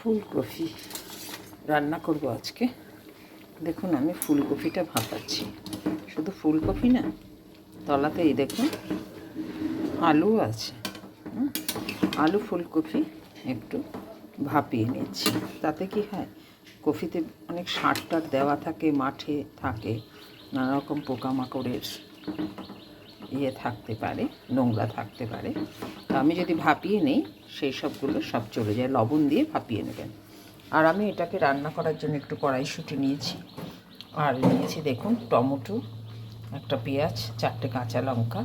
ফুলকপি রান্না করব আজকে। দেখুন আমি ফুলকপিটা ভাপাচ্ছি। শুধু ফুলকপি না, তলাতে এই দেখুন আলু আছে। আলু ফুলকপি একটু ভাপিয়ে নিচ্ছি। তাতে কি হয়, কফিতে অনেক সার টার দেওয়া থাকে, মাঠে থাকে, নানা রকম পোকামাকড়ের থাকতে পারে, নোংরা থাকতে পারে। তো আমি যদি ভাপিয়ে নিই, সেই সবগুলো সব চলে যায়। লবণ দিয়ে ভাপিয়ে নেবেন। আর আমি এটাকে রান্না করার জন্য একটু কড়াইশুঁটি নিয়েছি, আর নিয়েছি দেখুন টমেটো, একটা পেঁয়াজ, 4টে কাঁচা লঙ্কা,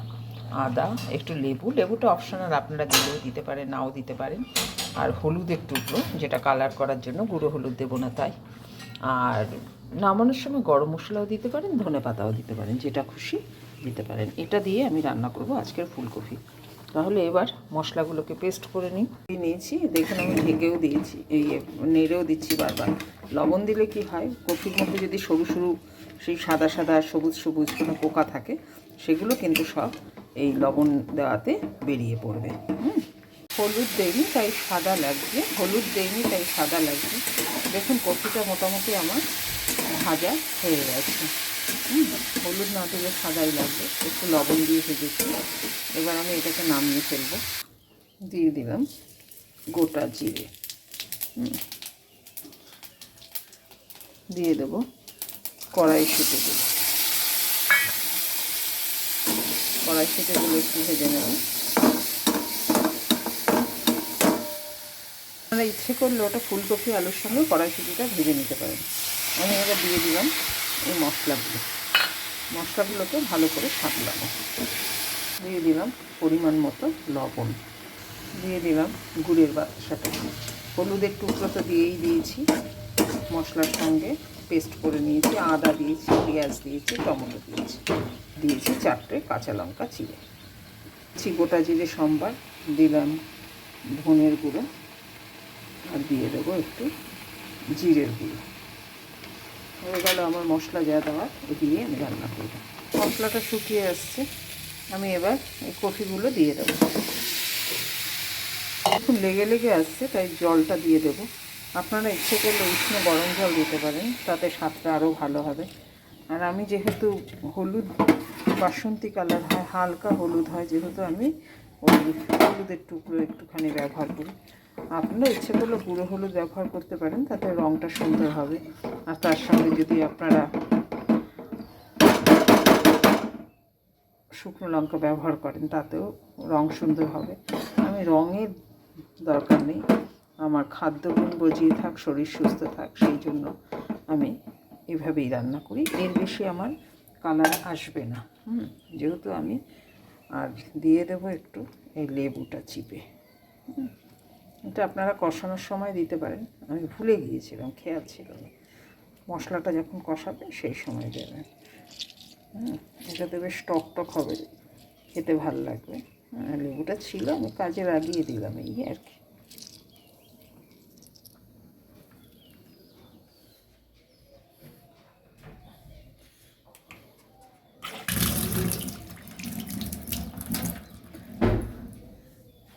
আদা, একটু লেবুটা অপশনাল, আপনারা দিলেও দিতে পারেন, নাও দিতে পারেন। আর হলুদ একটু, যেটা কালার করার জন্য, গুঁড়ো হলুদ দেবো না তাই। আর নামানোর সময় গরম মশলাও দিতে পারেন, ধনেপাতাও দিতে পারেন, যেটা খুশি দিতে পারেন। এটা দিয়ে আমি রান্না করব আজকের ফুলকপি। তাহলে এবার মশলাগুলোকে পেস্ট করে নিয়েছি। দেখুন আমি ঢেকেও দিয়েছি, নেড়েও দিচ্ছি বারবার। লবণ দিলে কি হয়, কফির মধ্যে যদি সরু সরু সেই সাদা সাদা সবুজ সবুজ কোনো পোকা থাকে, সেগুলো কিন্তু সব এই লবণ দেওয়াতে বেরিয়ে পড়বে। হলুদ দেয়নি তাই সাদা লাগছে, দেখুন কফিটা মোটামুটি আমার ভাজা হয়ে গেছে। হলুদ না দিলে সাদাই লাগবে, একটু লবণ দিয়ে ভেজেছি। এবার আমি এটাকে নামিয়ে ফেলবো। দিয়ে দিলাম গোটা জিরে, দিয়ে দেবো কড়াইশুঁটিগুলো একটু ভেজে নেব। আপনারা ইচ্ছে করলে ওটা ফুলকপি আলুর সঙ্গে কড়াইশুঁটিটা ভেজে নিতে পারেন। আমি এবার দিয়ে দিলাম এই মশলাগুলোকে ভালো করে সাঁতলাবো। দিয়ে দিলাম পরিমাণ মতো লবণ, দিয়ে দিলাম গুড়ের বাতাসাটা, হলুদের টুকরো তো দিয়েছি, মশলার সঙ্গে পেস্ট করে নিয়েছি, আদা দিয়েছি, পেঁয়াজ দিয়েছি, টমেটো দিয়েছি 4টে কাঁচা লঙ্কা চিড়ে, গোটা জিরে সম্বার, দিলাম ধনের গুঁড়ো, আর দিয়ে দেবো একটু জিরের গুঁড়ো। হয়ে গেল আমার মশলা যা দেওয়ার, দিয়ে আমি রান্না করব। মশলাটা শুকিয়ে আসছে, আমি এবার এই কফিগুলো দিয়ে দেবো। এখন লেগে আসছে, তাই জলটা দিয়ে দেবো। আপনারা ইচ্ছে করলে উষ্ণ গরম জল দিতে পারেন, তাতে স্বাদটা আরও ভালো হবে। আর আমি যেহেতু হলুদ বাসন্তী কালার হয়, হালকা হলুদ হয়, যেহেতু আমি হলুদের টুকরো একটুখানি ব্যবহার করি। আপনারা ইচ্ছে করলে গুঁড়ো হলুদ ব্যবহার করতে পারেন, তাতে রঙটা সুন্দর হবে। আর তার সঙ্গে যদি আপনারা শুকনো লঙ্কা ব্যবহার করেন, তাতেও রং সুন্দর হবে। আমি রঙের দরকার নেই, আমার খাদ্যগুণ বজিয়ে থাক, শরীর সুস্থ থাক, সেই জন্য আমি এভাবেই রান্না করি। এর বেশি আমার কালার আসবে না। যেহেতু আমি আর দিয়ে দেবো একটু এই লেবুটা চিপে। এটা আপনারা কষানোর সময় দিতে পারেন, আমি ভুলে গিয়েছিলাম, খেয়াল ছিল না। মশলাটা যখন কষাবেন সেই সময় দেবেন। এটাতে বেশ টক হবে, খেতে ভালো লাগবে। লেবুটা ছিল, আমি কাজে লাগিয়ে দিলাম, এই আর কি।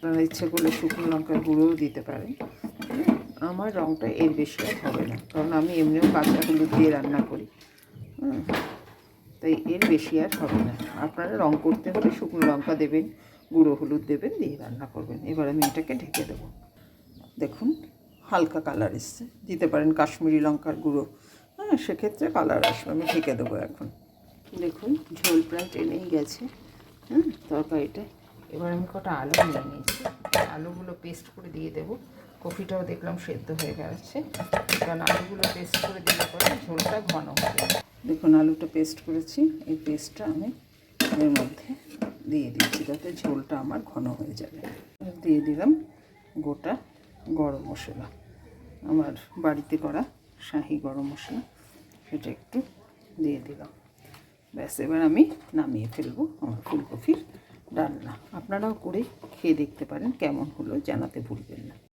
আপনারা ইচ্ছে করলে শুকনো লঙ্কার গুঁড়োও দিতে পারেন। আমার রঙটা এর বেশি আর হবে না, কারণ আমি এমনিও কাঁচা হলুদ দিয়ে রান্না করি, তাই এর বেশি আর হবে না। আপনারা রং করতে হলে শুকনো লঙ্কা দেবেন, গুঁড়ো হলুদ দেবেন, দিয়ে রান্না করবেন। এবার আমি এটাকে ঢেকে দেবো। দেখুন হালকা কালার এসছে, দিতে পারেন কাশ্মীরি লঙ্কার গুঁড়ো, সেক্ষেত্রে কালার আসবে। আমি ঢেকে দেবো এখন। দেখুন ঝোল প্রায় টেনেই গেছে তরকারিটা। এবার আমি কটা আলু নিয়ে নিয়েছি, আলুগুলো পেস্ট করে দিয়ে দেবো। কফিটাও দেখলাম সেদ্ধ হয়ে গেছে, কারণ আলুগুলো পেস্ট করে দিলে পরে ঝোলটা ঘন হবে। দেখুন আলুটা পেস্ট করেছি, এই পেস্টটা আমি এর মধ্যে দিয়ে দিচ্ছি, যাতে ঝোলটা আমার ঘন হয়ে যাবে। দিয়ে দিলাম গোটা গরম মশলা, আমার বাড়িতে করা শাহি গরম মশলা, সেটা একটু দিয়ে দিলাম। ব্যাস, এবার আমি নামিয়ে ফেলবো আমার ফুলকপির রান্না। আপনারাও করে খেয়ে দেখতে পারেন, কেমন হলো জানাতে ভুলবেন না।